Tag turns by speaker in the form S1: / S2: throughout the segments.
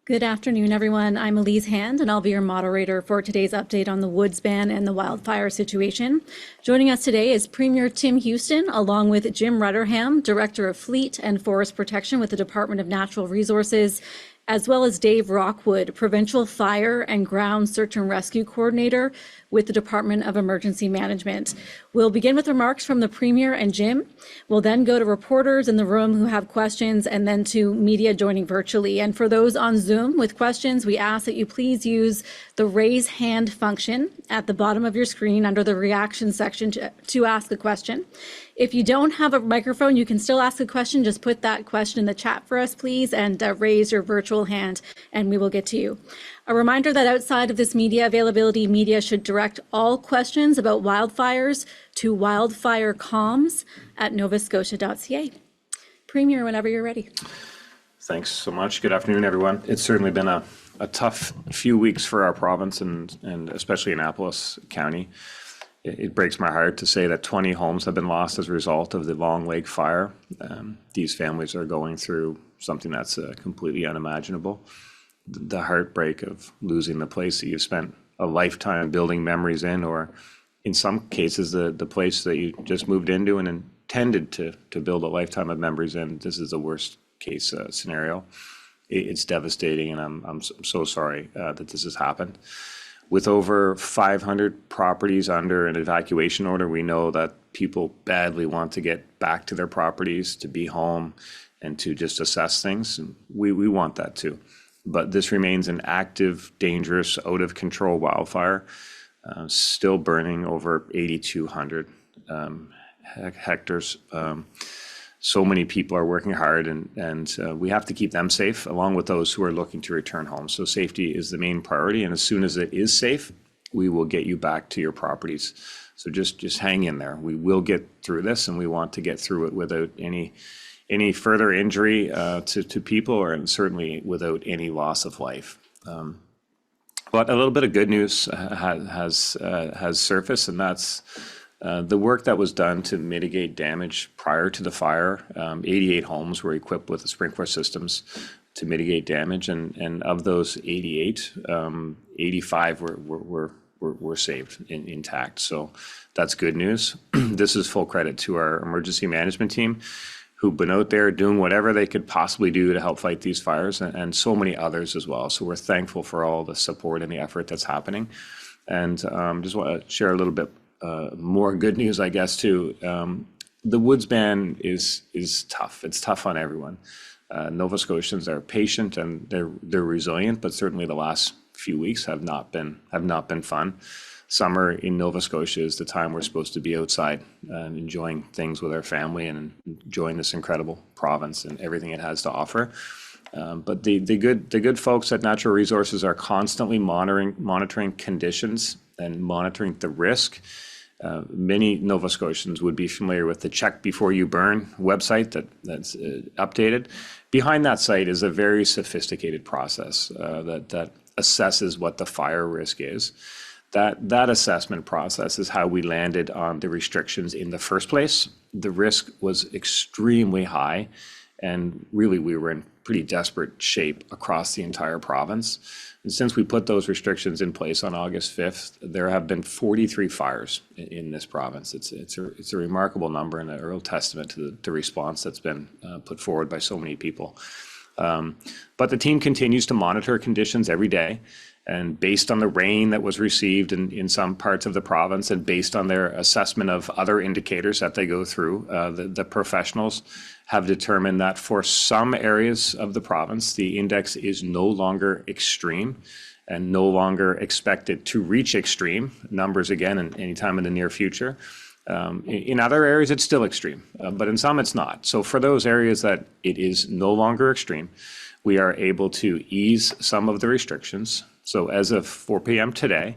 S1: Good afternoon, everyone. I'm Elise Hand, and I'll be your moderator for today's update on the woods ban and the wildfire situation. Joining us today is Premier Tim Houston, along with Jim Rudderham, Director of Fleet and Forest Protection with the Department of Natural Resources, as well as Dave Rockwood, Provincial Fire and Ground Search and Rescue Coordinator with the Department of Emergency Management. We'll begin with remarks from the Premier and Jim. We'll then go to reporters in the room who have questions, and then to media joining virtually. And for those on Zoom with questions, we ask that you please use the raise hand function at the bottom of your screen under the reaction section to ask a question. If you don't have a microphone, you can still ask a question. Just put that question in the chat for us, please, and raise your virtual hand, and we will get to you. A reminder that outside of this media availability, media should direct all questions about wildfires to wildfirecomms@novascotia.ca. Premier, whenever you're ready.
S2: Thanks so much. Good afternoon, everyone. It's certainly been a tough few weeks for our province and especially Annapolis County. It breaks my heart to say that 20 homes have been lost as a result of the Long Lake fire. These families are going through something that's completely unimaginable. The heartbreak of losing the place that you've spent a lifetime building memories in, or in some cases, the place that you just moved into and intended to build a lifetime of memories in. This is the worst case scenario. It's devastating, and I'm so sorry that this has happened. With over 500 properties under an evacuation order, we know that people badly want to get back to their properties, to be home, and to just assess things. And we want that too. But this remains an active, dangerous, out-of-control wildfire, still burning over 8,200 hectares. So many people are working hard, and we have to keep them safe, along with those who are looking to return home. So safety is the main priority, and as soon as it is safe, we will get you back to your properties. So just hang in there. We will get through this, and we want to get through it without any further injury to people, or certainly without any loss of life. But a little bit of good news has surfaced, and that's the work that was done to mitigate damage prior to the fire. 88 homes were equipped with the sprinkler systems to mitigate damage, and of those 88, 85 were saved intact. So that's good news. This is full credit to our emergency management team, who've been out there doing whatever they could possibly do to help fight these fires, and so many others as well. So we're thankful for all the support and the effort that's happening. And just want to share a little bit more good news, I guess, too. The woods ban is tough. It's tough on everyone. Nova Scotians are patient and they're resilient, but certainly the last few weeks have not been fun. Summer in Nova Scotia is the time we're supposed to be outside and enjoying things with our family and enjoying this incredible province and everything it has to offer. But the good folks at Natural Resources are constantly monitoring conditions and monitoring the risk. Many Nova Scotians would be familiar with the Check Before You Burn website that's updated. Behind that site is a very sophisticated process that assesses what the fire risk is. That assessment process is how we landed on the restrictions in the first place. The risk was extremely high, and really we were in pretty desperate shape across the entire province. And since we put those restrictions in place on August 5th, there have been 43 fires in this province. It's a remarkable number and a real testament to the response that's been put forward by so many people. But the team continues to monitor conditions every day. And based on the rain that was received in some parts of the province, and based on their assessment of other indicators that they go through, the professionals have determined that for some areas of the province, the index is no longer extreme and no longer expected to reach extreme numbers again anytime in the near future. In other areas, it's still extreme, but in some it's not. So for those areas that it is no longer extreme, we are able to ease some of the restrictions. So as of 4 p.m. today,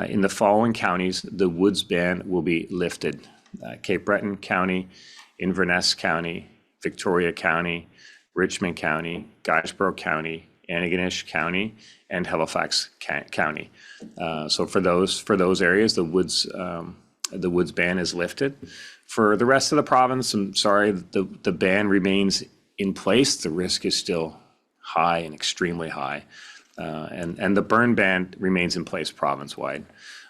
S2: in the following counties, the woods ban will be lifted. Cape Breton County, Inverness County, Victoria County, Richmond County, Guysborough County, Antigonish County, and Halifax County. So for those areas, the woods ban is lifted. For the rest of the province, I'm sorry, the ban remains in place. The risk is still high and extremely high. And the burn ban remains in place province-wide.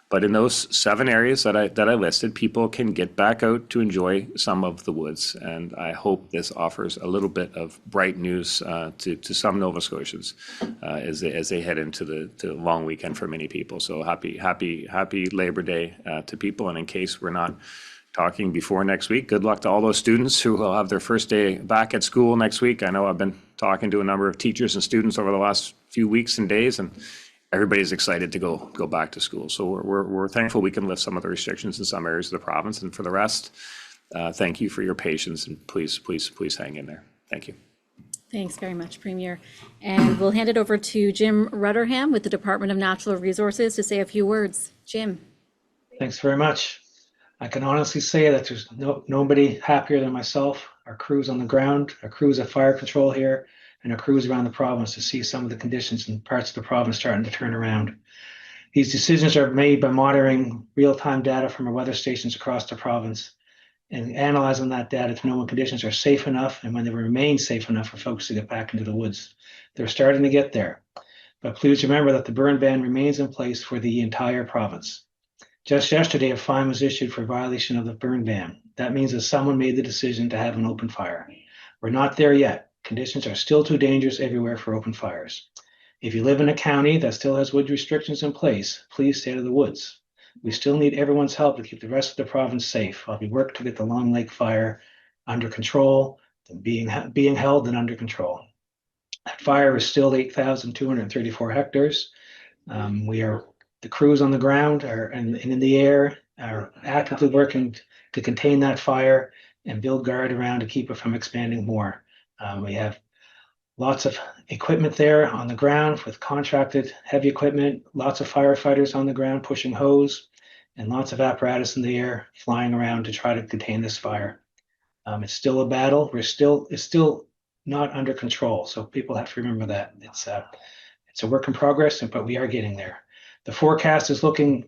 S2: But in those 7 areas that I listed, people can get back out to enjoy some of the woods. And I hope this offers a little bit of bright news to some Nova Scotians as they head into the long weekend for many people. So happy Labor Day to people. And in case we're not talking before next week, good luck to all those students who will have their first day back at school next week. I know I've been talking to a number of teachers and students over the last few weeks and days, and everybody's excited to go back to school. So we're thankful we can lift some of the restrictions in some areas of the province. And for the rest, thank you for your patience, and please hang in there. Thank you.
S1: Thanks very much, Premier. And we'll hand it over to Jim Rudderham with the Department of Natural Resources to say a few words. Jim.
S3: Thanks very much. I can honestly say that there's nobody happier than myself, our crews on the ground, our crews at fire control here, and our crews around the province to see some of the conditions in parts of the province starting to turn around. These decisions are made by monitoring real-time data from our weather stations across the province and analyzing that data to know when conditions are safe enough and when they remain safe enough for folks to get back into the woods. They're starting to get there. But please remember that the burn ban remains in place for the entire province. Just yesterday, a fine was issued for violation of the burn ban. That means that someone made the decision to have an open fire. We're not there yet. Conditions are still too dangerous everywhere for open fires. If you live in a county that still has wood restrictions in place, please stay out of the woods. We still need everyone's help to keep the rest of the province safe while we work to get the Long Lake fire under control, being held and under control. That fire is still 8,234 hectares. The crews on the ground and in the air are actively working to contain that fire and build guard around to keep it from expanding more. We have lots of equipment there on the ground with contracted heavy equipment, lots of firefighters on the ground pushing hose, and lots of apparatus in the air flying around to try to contain this fire. It's still a battle. It's still not under control, so people have to remember that. It's a work in progress, but we are getting there. The forecast is looking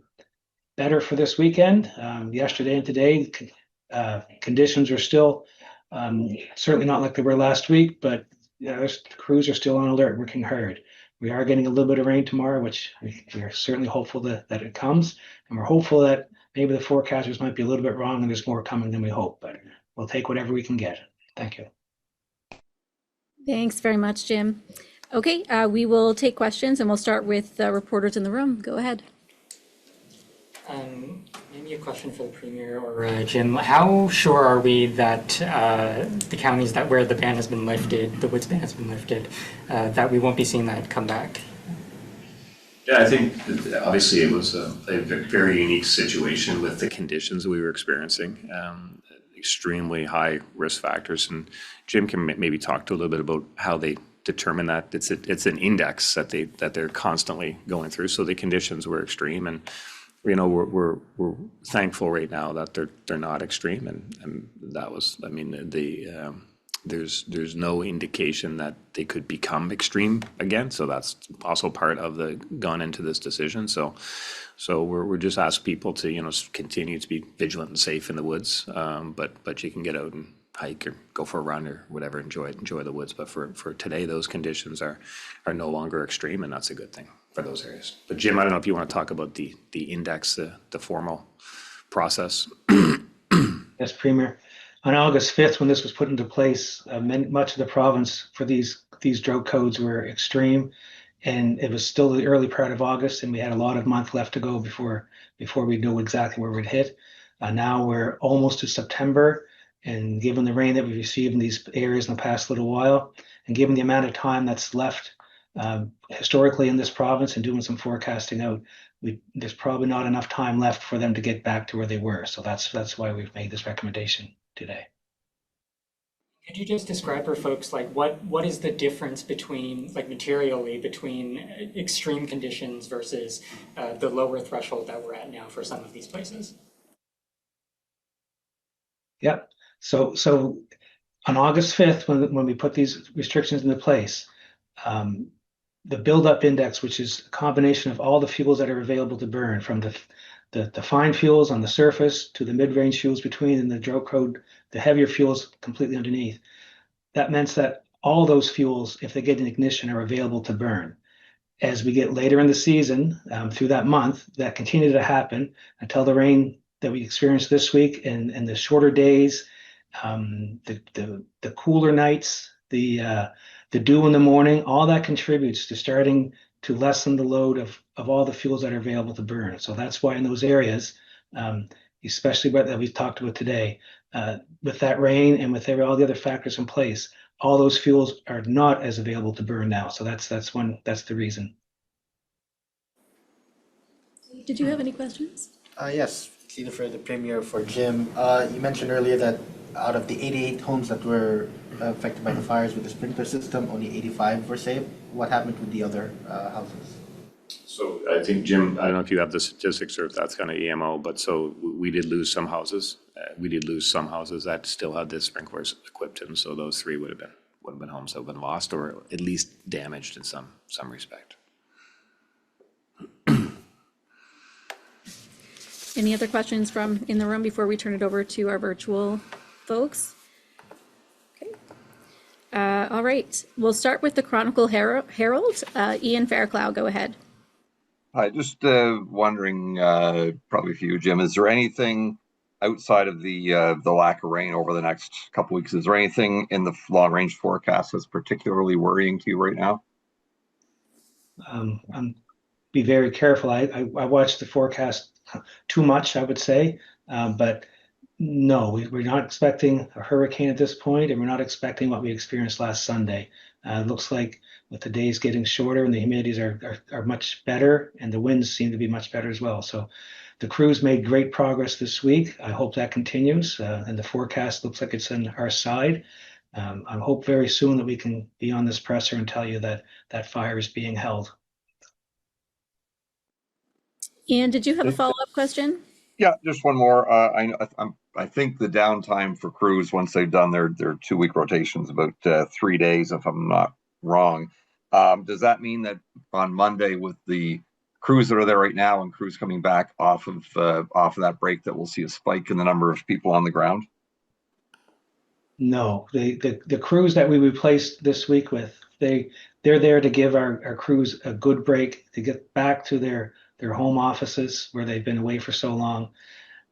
S3: better for this weekend. Yesterday and today, conditions are still certainly not like they were last week, but the crews are still on alert, working hard. We are getting a little bit of rain tomorrow, which we are certainly hopeful that it comes. And we're hopeful that maybe the forecasters might be a little bit wrong and there's more coming than we hope, but we'll take whatever we can get. Thank you.
S1: Thanks very much, Jim. Okay, we will take questions and we'll start with reporters in the room. Go ahead.
S4: Maybe a question for the Premier or Jim. How sure are we that the counties where the ban has been lifted, the woods ban has been lifted, that we won't be seeing that come back?
S2: Yeah, I think obviously it was a very unique situation with the conditions we were experiencing, extremely high risk factors. And Jim can maybe talk to a little bit about how they determine that. It's an index that they're constantly going through. So the conditions were extreme, and we're thankful right now that they're not extreme, and that was, I mean, there's no indication that they could become extreme again. So that's also part of the gone into this decision. So we're just asking people to continue to be vigilant and safe in the woods, but you can get out and hike or go for a run or whatever, enjoy the woods. But for today, those conditions are no longer extreme, and that's a good thing for those areas. But Jim, I don't know if you want to talk about the index, the formal process.
S3: Yes, Premier. On August 5th, when this was put into place, much of the province for these drought codes were extreme, and it was still the early part of August, and we had a lot of month left to go before we know exactly where we'd hit. Now we're almost to September, and given the rain that we've received in these areas in the past little while, and given the amount of time that's left historically in this province and doing some forecasting out, there's probably not enough time left for them to get back to where they were. So that's why we've made this recommendation today.
S4: Could you just describe for folks what is the difference between materially between extreme conditions versus the lower threshold that we're at now for some of these places?
S3: Yep. So on August 5th, when we put these restrictions into place, the buildup index, which is a combination of all the fuels that are available to burn, from the fine fuels on the surface to the mid-range fuels between, and the drought code, the heavier fuels completely underneath. That meant that all those fuels, if they get an ignition, are available to burn. As we get later in the season, through that month, that continued to happen until the rain that we experienced this week and the shorter days, the cooler nights, the dew in the morning, all that contributes to starting to lessen the load of all the fuels that are available to burn. So that's why in those areas, especially that we've talked about today, with that rain and with all the other factors in place, all those fuels are not as available to burn now. So that's the reason.
S1: Did you have any questions?
S5: Yes, it's either for the Premier or for Jim. You mentioned earlier that out of the 88 homes that were affected by the fires with the sprinkler system, only 85 were saved. What happened with the other houses?
S2: So I think, Jim, I don't know if you have the statistics or if that's kind of EMO, but so we did lose some houses. We did lose some houses that still had the sprinklers equipped in. So those three would have been homes that have been lost or at least damaged in some respect.
S1: Any other questions from in the room before we turn it over to our virtual folks? Okay. All right. We'll start with the Chronicle Herald. Ian Fairclough, go ahead.
S6: Hi, just wondering, probably for you, Jim, is there anything outside of the lack of rain over the next couple weeks? Is there anything in the long-range forecast that's particularly worrying to you right now?
S3: Be very careful. I watch the forecast too much, I would say, but no, we're not expecting a hurricane at this point, and we're not expecting what we experienced last Sunday. It looks like with the days getting shorter and the humidities are much better, and the winds seem to be much better as well. So the crews made great progress this week. I hope that continues, and the forecast looks like it's on our side. I hope very soon that we can be on this presser and tell you that that fire is being held.
S1: Ian, did you have a follow-up question?
S6: Yeah, just one more. I think the downtime for crews once they've done their 2-week rotations about 3 days, if I'm not wrong. Does that mean that on Monday, with the crews that are there right now and crews coming back off of that break, that we'll see a spike in the number of people on the ground?
S3: No, the crews that we replaced this week with, they're there to give our crews a good break, to get back to their home offices where they've been away for so long,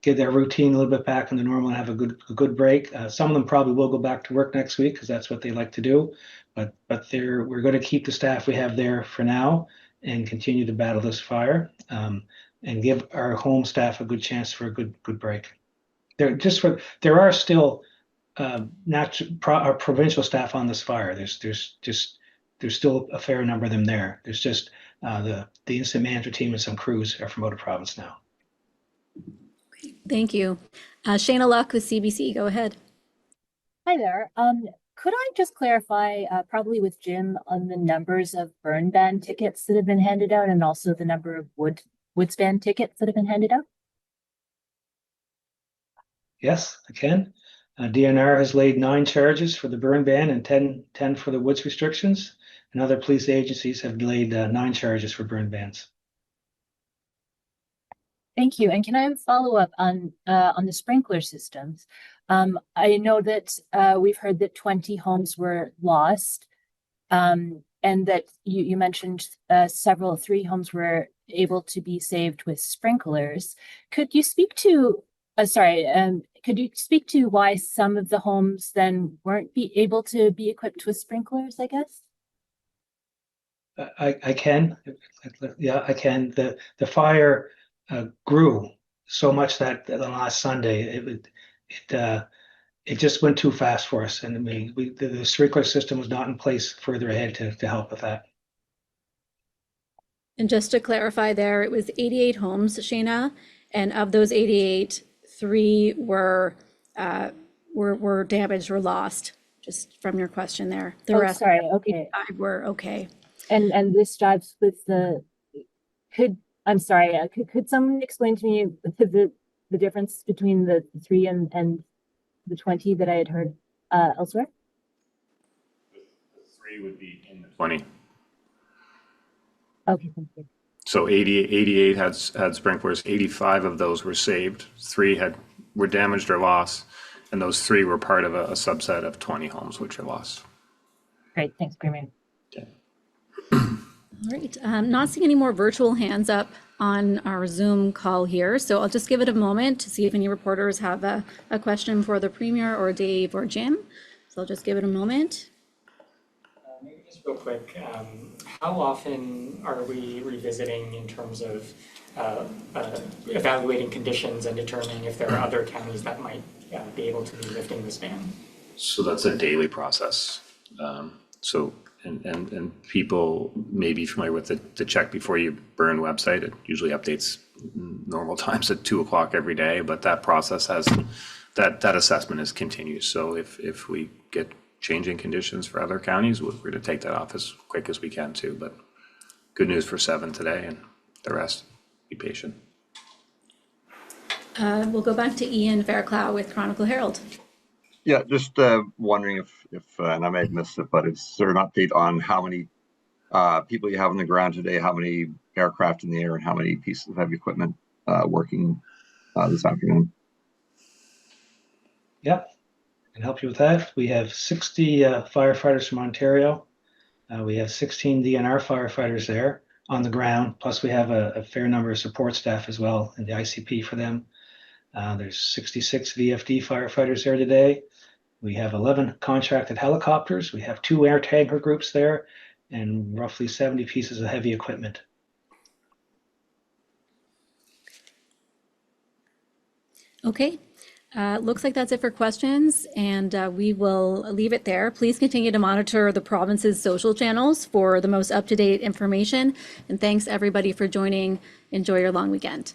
S3: get their routine a little bit back in the normal and have a good break. Some of them probably will go back to work next week because that's what they like to do. But we're going to keep the staff we have there for now and continue to battle this fire, and give our home staff a good chance for a good break. There are still our provincial staff on this fire. There's still a fair number of them there. There's just the incident management team and some crews are from out of province now.
S1: Thank you. Shayna Luck with CBC, go ahead.
S7: Hi there. Could I just clarify, probably with Jim, on the numbers of burn ban tickets that have been handed out and also the number of woods ban tickets that have been handed out?
S3: Yes, I can. DNR has laid 9 charges for the burn ban and 10 for the woods restrictions, and other police agencies have laid 9 charges for burn bans.
S7: Thank you. And can I have a follow-up on the sprinkler systems? I know that we've heard that 20 homes were lost, and that you mentioned 3 homes were able to be saved with sprinklers. Could you speak to could you speak to why some of the homes then weren't able to be equipped with sprinklers, I guess?
S3: I can. Yeah, I can. The fire grew so much that on last Sunday it just went too fast for us, and the sprinkler system was not in place further ahead to help with that.
S1: And just to clarify there, it was 88 homes, Shayna, and of those 88, 3 were damaged or lost, just from your question there. The rest,
S7: sorry, okay.
S1: 5 were okay.
S7: And this jives with could someone explain to me the difference between the 3 and the 20 that I had heard elsewhere?
S2: The 3 would be in the 20.
S7: Okay, thank you.
S2: So 88 had sprinklers. 85 of those were saved. 3 were damaged or lost, and those 3 were part of a subset of 20 homes which are lost.
S7: Great, thanks, Premier.
S1: All right, not seeing any more virtual hands up on our Zoom call here, so I'll just give it a moment to see if any reporters have a question for the Premier or Dave or Jim. So I'll just give it a moment.
S4: Maybe just real quick, how often are we revisiting in terms of evaluating conditions and determining if there are other counties that might be able to be lifting this ban?
S2: So that's a daily process. And people may be familiar with the check before you burn website. It usually updates normal times at 2 o'clock every day, but that process has, that assessment is continuous. So if we get changing conditions for other counties, we're going to take that off as quick as we can too. But good news for 7 today, and the rest, be patient.
S1: We'll go back to Ian Fairclough with Chronicle Herald.
S6: Yeah, just wondering if and I may have missed it, but is there an update on how many people you have on the ground today, how many aircraft in the air, and how many pieces of heavy equipment working this afternoon?
S3: Yep, I can help you with that. We have 60 firefighters from Ontario. We have 16 DNR firefighters there on the ground, plus we have a fair number of support staff as well in the ICP for them. There's 66 VFD firefighters there today. We have 11 contracted helicopters. We have 2 air tanker groups there and roughly 70 pieces of heavy equipment.
S1: Okay, looks like that's it for questions, and we will leave it there. Please continue to monitor the province's social channels for the most up-to-date information. And thanks everybody for joining. Enjoy your long weekend.